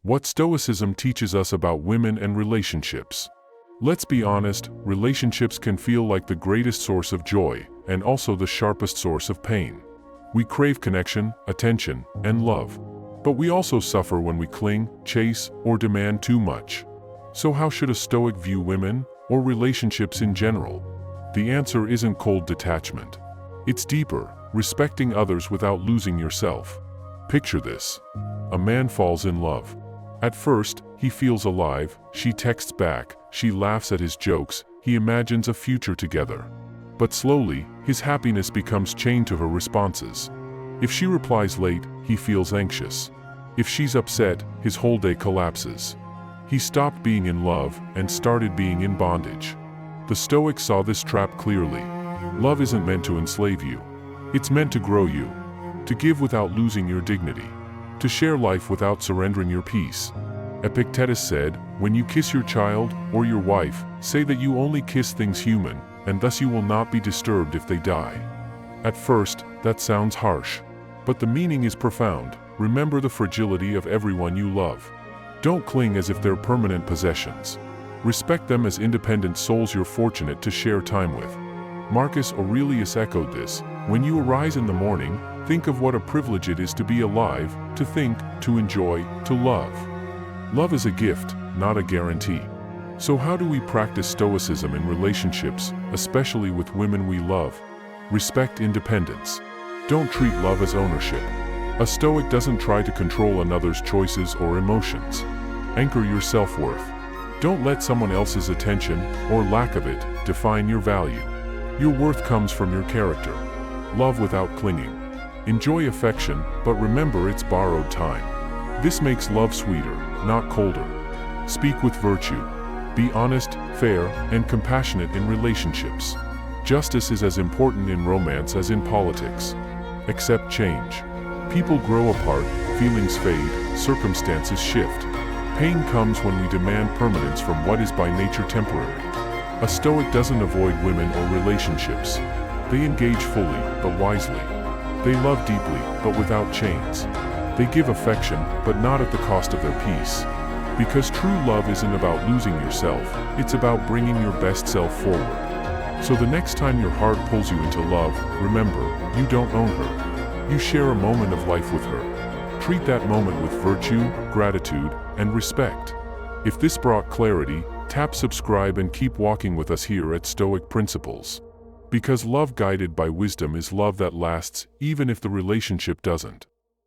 What Stoicism teaches us about women and relationships. Let's be honest, relationships can feel like the greatest source of joy, and also the sharpest source of pain. We crave connection, attention, and love. But we also suffer when we cling, chase, or demand too much. So how should a Stoic view women, or relationships in general? The answer isn't cold detachment. It's deeper, respecting others without losing yourself. Picture this. A man falls in love. At first, he feels alive, she texts back, she laughs at his jokes, he imagines a future together. But slowly, his happiness becomes chained to her responses. If she replies late, he feels anxious. If she's upset, his whole day collapses. He stopped being in love and started being in bondage. The Stoics saw this trap clearly. Love isn't meant to enslave you. It's meant to grow you. To give without losing your dignity. To share life without surrendering your peace. Epictetus said, "When you kiss your child or your wife, say that you only kiss things human, and thus you will not be disturbed if they die." At first, that sounds harsh. But the meaning is profound. Remember the fragility of everyone you love. Don't cling as if they're permanent possessions. Respect them as independent souls you're fortunate to share time with. Marcus Aurelius echoed this. When you arise in the morning, think of what a privilege it is to be alive, to think, to enjoy, to love. Love is a gift, not a guarantee. So how do we practice Stoicism in relationships, especially with women we love? Respect independence. Don't treat love as ownership. A Stoic doesn't try to control another's choices or emotions. Anchor your self-worth. Don't let someone else's attention, or lack of it, define your value. Your worth comes from your character. Love without clinging. Enjoy affection, but remember it's borrowed time. This makes love sweeter, not colder. Speak with virtue. Be honest, fair, and compassionate in relationships. Justice is as important in romance as in politics. Accept change. People grow apart, feelings fade, circumstances shift. Pain comes when we demand permanence from what is by nature temporary. A Stoic doesn't avoid women or relationships. They engage fully, but wisely. They love deeply, but without chains. They give affection, but not at the cost of their peace. Because true love isn't about losing yourself, it's about bringing your best self forward. So the next time your heart pulls you into love, remember, you don't own her. You share a moment of life with her. Treat that moment with virtue, gratitude, and respect. If this brought clarity, tap subscribe and keep walking with us here at Stoic Principles. Because love guided by wisdom is love that lasts, even if the relationship doesn't.